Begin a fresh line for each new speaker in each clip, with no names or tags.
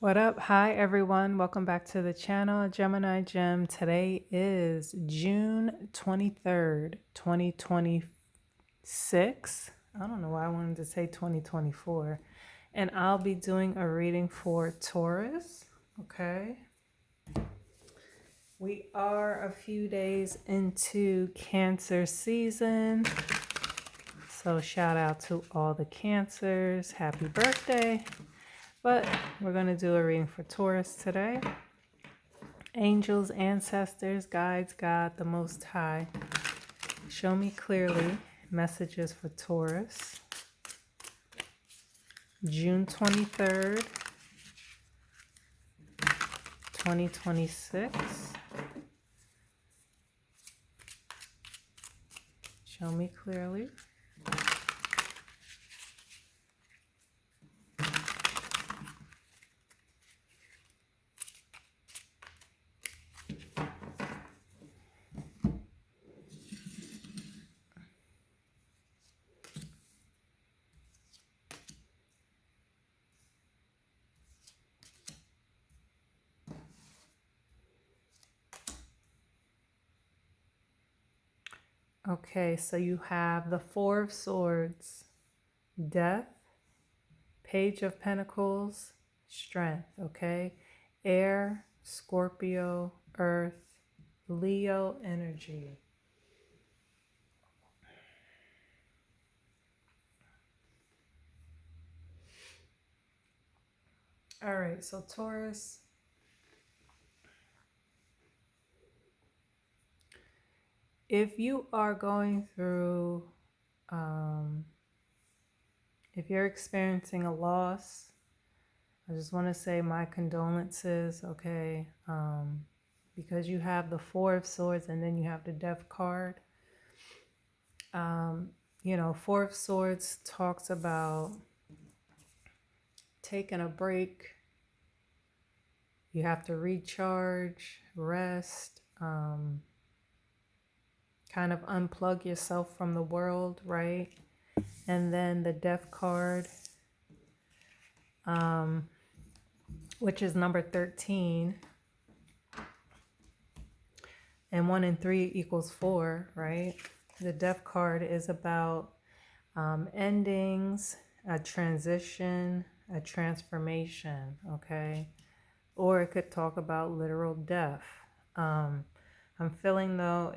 What up? Hi, everyone. Welcome back to the channel, Gemini Gem. Today is June 23rd, 2026. I don't know why I wanted to say 2024. And I'll be doing a reading for Taurus. Okay. We are a few days into Cancer season. So shout out to all the Cancers. Happy birthday. But we're going to do a reading for Taurus today. Angels, ancestors, guides, God, the Most High, show me clearly messages for Taurus. June 23rd, 2026. Show me clearly. Okay, so you have the Four of Swords, Death, Page of Pentacles, Strength, okay? Air, Scorpio, Earth, Leo energy. All right, so Taurus, if you are going through, if you're experiencing a loss, I just want to say my condolences, okay? Because you have the Four of Swords and then you have the Death card. Four of Swords talks about taking a break. You have to recharge, rest, kind of unplug yourself from the world, right? And then the Death card, which is number 13. And 1 and 3 equals 4, right? The Death card is about endings, a transition, a transformation, okay? Or it could talk about literal death. I'm feeling though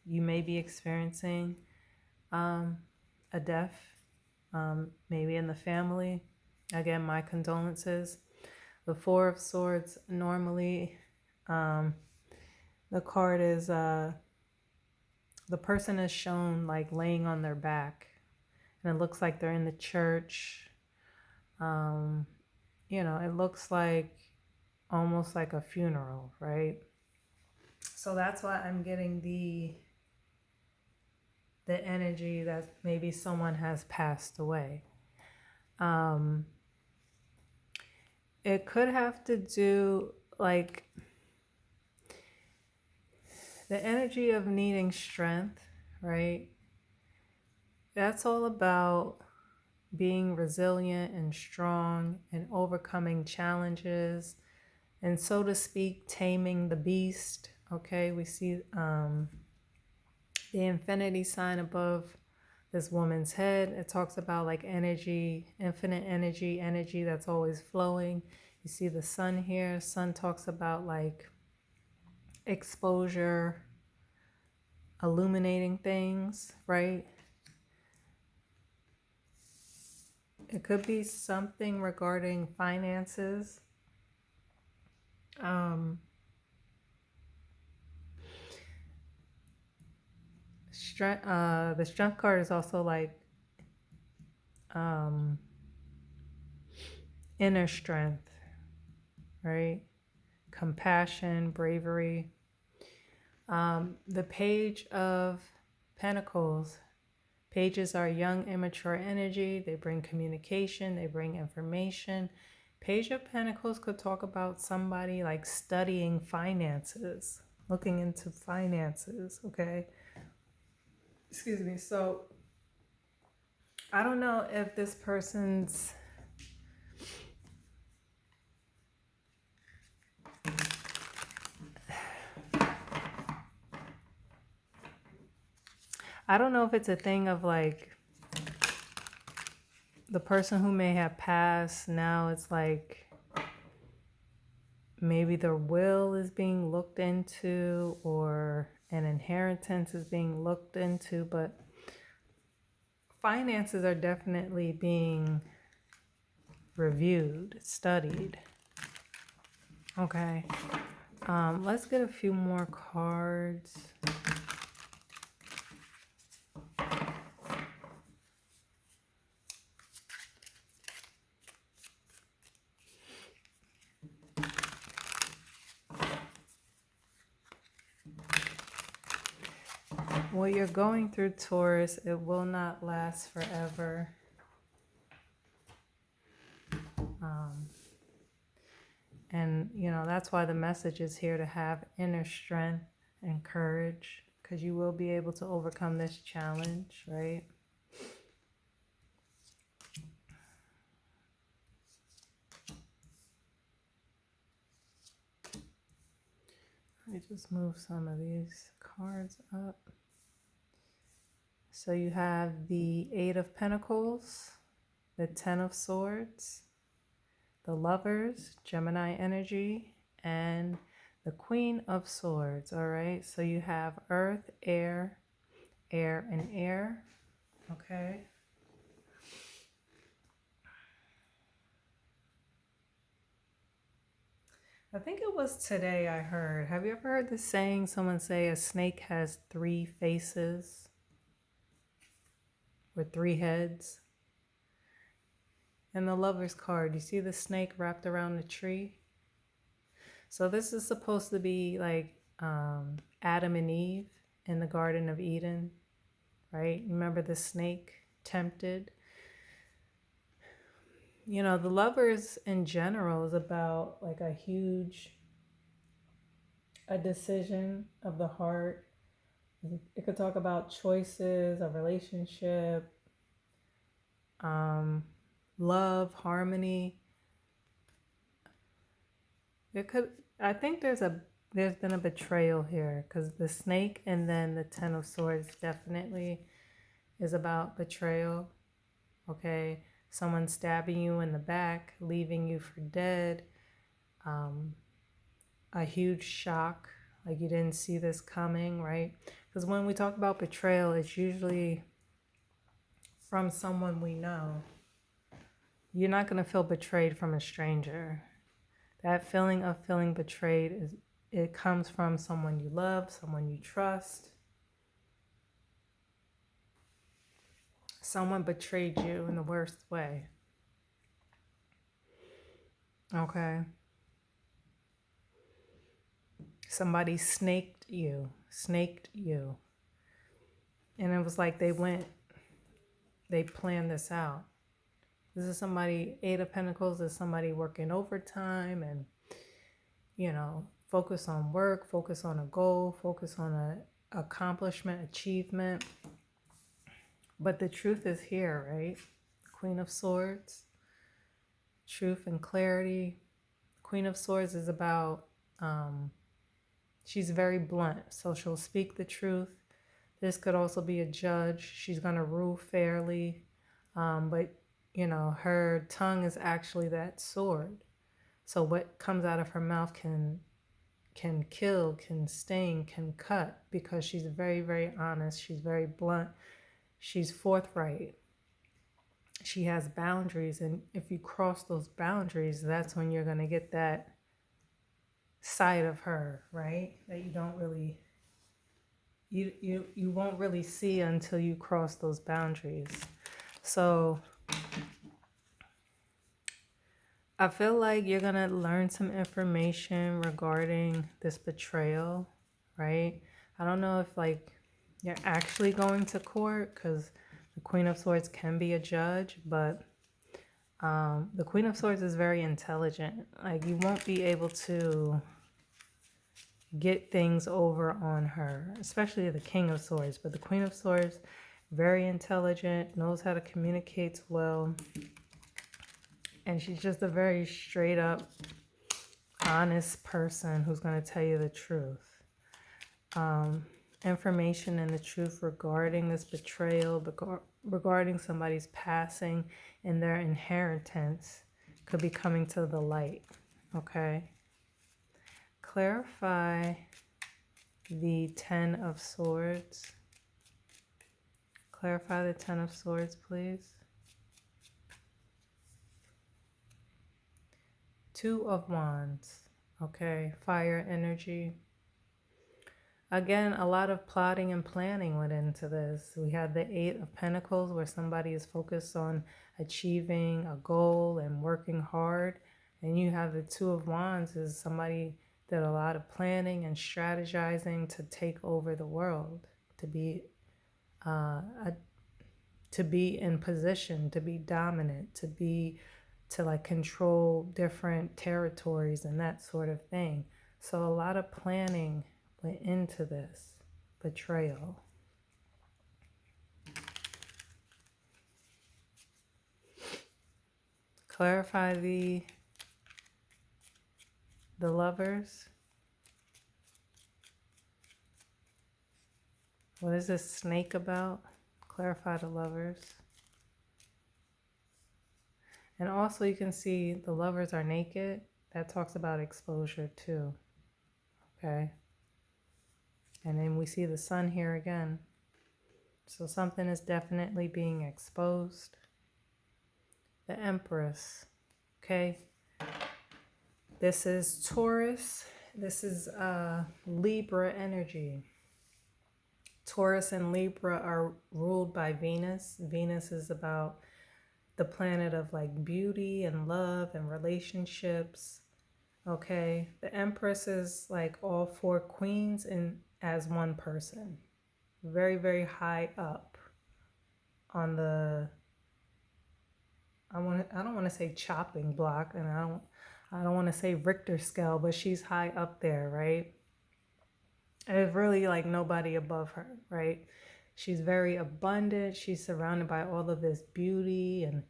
you may be experiencing a death, maybe in the family. Again, my condolences. The Four of Swords, normally the card is the person is shown like laying on their back, and it looks like they're in the church. It looks like almost like a funeral, right? So that's why I'm getting the energy that maybe someone has passed away. It could have to do like the energy of needing strength, right? That's all about being resilient and strong and overcoming challenges and, so to speak, taming the beast. Okay, we see the infinity sign above this woman's head. It talks about like energy, infinite energy that's always flowing. You see the sun here. Sun talks about like exposure, illuminating things, right? It could be something regarding finances. The strength card is also like inner strength, right? Compassion, bravery. The Page of Pentacles. Pages are young, immature energy. They bring communication. They bring information. Page of Pentacles could talk about somebody like studying finances, looking into finances, okay? Excuse me. So I don't know if this person's I don't know if it's a thing of like the person who may have passed, now it's like maybe their will is being looked into or an inheritance is being looked into, but finances are definitely being reviewed, studied. Okay. Let's get a few more cards. What you're going through, Taurus, it will not last forever. And, you know, that's why the message is here to have inner strength and courage, because you will be able to overcome this challenge, right? Let me just move some of these cards up. So you have the Eight of Pentacles, the Ten of Swords, the Lovers, Gemini energy, and the Queen of Swords. All right, so you have Earth, Air, Air, and Air. Okay. I think it was today I heard. Have you ever heard the saying, someone say a snake has 3 faces or 3 heads? And the Lover's card, you see the snake wrapped around the tree? So this is supposed to be like Adam and Eve in the Garden of Eden, right? Remember the snake tempted? You know, the Lovers in general is about like a decision of the heart. It could talk about choices, a relationship, love, harmony. I think there's been a betrayal here, because the snake and then the Ten of Swords definitely is about betrayal. Okay, someone stabbing you in the back, leaving you for dead, a huge shock, like you didn't see this coming, right? Because when we talk about betrayal, it's usually from someone we know. You're not going to feel betrayed from a stranger. That feeling of feeling betrayed it comes from someone you love, someone you trust. Someone betrayed you in the worst way. Okay. Somebody snaked you. And it was like they planned this out. This is somebody, Eight of Pentacles is somebody working overtime and, you know, focus on work, focus on a goal, focus on a accomplishment, achievement. But the truth is here, right? Queen of Swords, truth and clarity. Queen of Swords is about, she's very blunt, so she'll speak the truth. This could also be a judge. She's going to rule fairly, but you know, her tongue is actually that sword. So what comes out of her mouth can kill, can sting, can cut, because she's very, very honest. She's very blunt. She's forthright. She has boundaries, and if you cross those boundaries, that's when you're going to get that side of her, right? That you don't really, you won't really see until you cross those boundaries. So I feel like you're going to learn some information regarding this betrayal, right? I don't know if like you're actually going to court, because the Queen of Swords can be a judge, but the Queen of Swords is very intelligent. Like you won't be able to get things over on her, especially the King of Swords. But the Queen of Swords, very intelligent, knows how to communicate well. And she's just a very straight up, honest person who's going to tell you the truth. information and the truth regarding this betrayal, regarding somebody's passing and their inheritance could be coming to the light. Okay. Clarify the Ten of Swords. Clarify the Ten of Swords, please. Two of Wands. Okay. Fire energy. Again, a lot of plotting and planning went into this. We had the Eight of Pentacles where somebody is focused on achieving a goal and working hard. And you have the Two of Wands is somebody did a lot of planning and strategizing to take over the world, to be in position, to be dominant, to like control different territories and that sort of thing. So a lot of planning went into this betrayal. Clarify the Lovers. What is this snake about? Clarify the Lovers. And also you can see the Lovers are naked. That talks about exposure too. Okay. And then we see the Sun here again. So something is definitely being exposed. The Empress. Okay. This is Taurus. This is Libra energy. Taurus and Libra are ruled by Venus. Venus is about the planet of like beauty and love and relationships. Okay. The Empress is like all four queens as one person. Very, very high up on the, I don't want to say chopping block, and I don't want to say Richter scale, but she's high up there, right? There's really like nobody above her, right? She's very abundant. She's surrounded by all of this beauty, and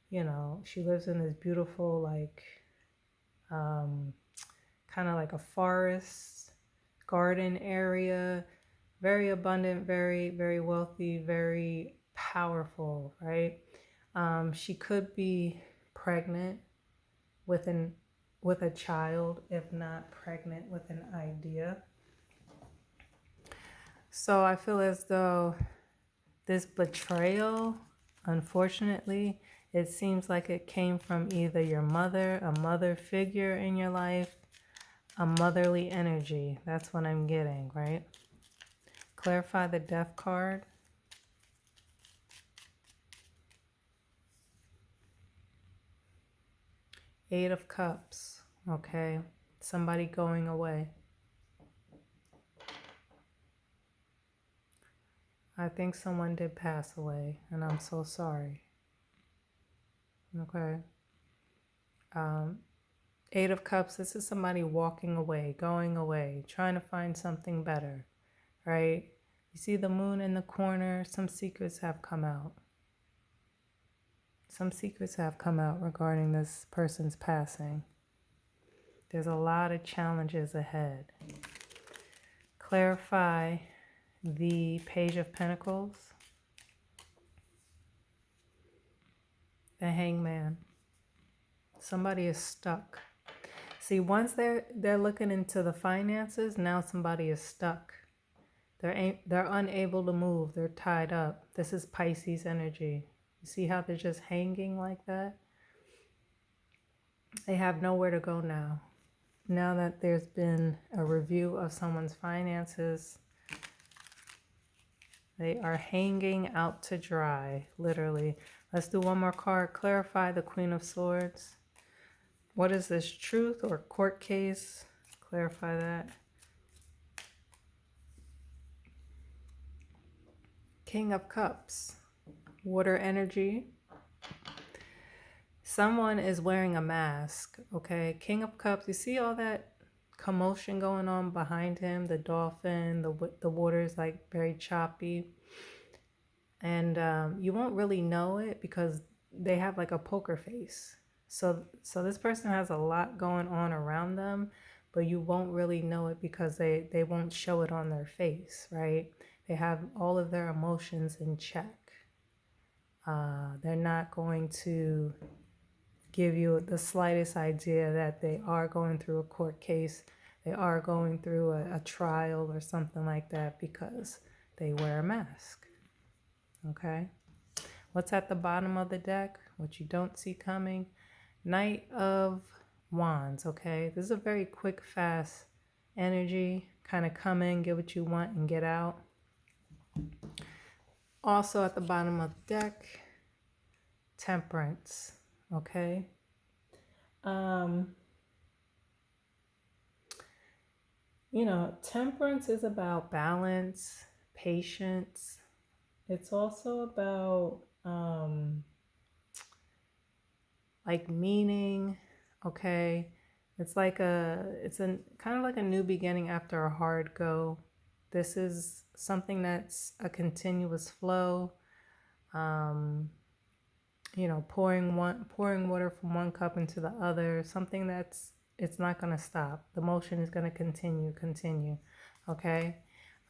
you know, she lives in this beautiful like kind of like a forest garden area. Very abundant, very, very wealthy, very powerful, right? She could be pregnant with a child, if not pregnant with an idea. So I feel as though this betrayal, unfortunately, it seems like it came from either your mother, a mother figure in your life, a motherly energy. That's what I'm getting, right? Clarify the Death card. Eight of Cups. Okay. Somebody going away. I think someone did pass away, and I'm so sorry. Okay. Eight of Cups. This is somebody walking away, going away, trying to find something better, right? You see the moon in the corner. Some secrets have come out. Some secrets have come out regarding this person's passing. There's a lot of challenges ahead. Clarify the Page of Pentacles. The Hangman. Somebody is stuck. See, once they're looking into the finances, now somebody is stuck. They're unable to move. They're tied up. This is Pisces energy. You see how they're just hanging like that? They have nowhere to go now. Now that there's been a review of someone's finances, they are hanging out to dry, literally. Let's do one more card. Clarify the Queen of Swords. What is this, truth or court case? Clarify that. King of Cups. Water energy. Someone is wearing a mask, okay? King of Cups. You see all that commotion going on behind him? The dolphin, the water is like very choppy. And you won't really know it because they have like a poker face. So this person has a lot going on around them, but you won't really know it because they won't show it on their face, right? They have all of their emotions in check. They're not going to give you the slightest idea that they are going through a court case, they are going through a trial or something like that because they wear a mask. Okay? What's at the bottom of the deck? What you don't see coming? Knight of Wands, okay? This is a very quick, fast energy. Kind of come in, get what you want, and get out. Also at the bottom of the deck, Temperance, okay? You know, temperance is about balance, patience. It's also about like meaning, okay? It's a kind of like a new beginning after a hard go. This is something that's a continuous flow. You know, pouring water from one cup into the other, something that's, it's not going to stop. The motion is going to continue. Okay.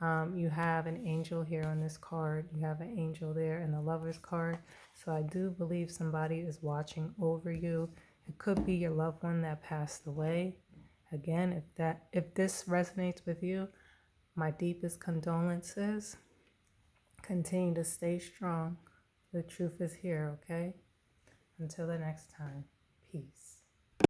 You have an angel here on this card. You have an angel there in the Lover's card. So I do believe somebody is watching over you. It could be your loved one that passed away. Again, if this resonates with you, my deepest condolences. Continue to stay strong. The truth is here, okay? Until the next time, peace.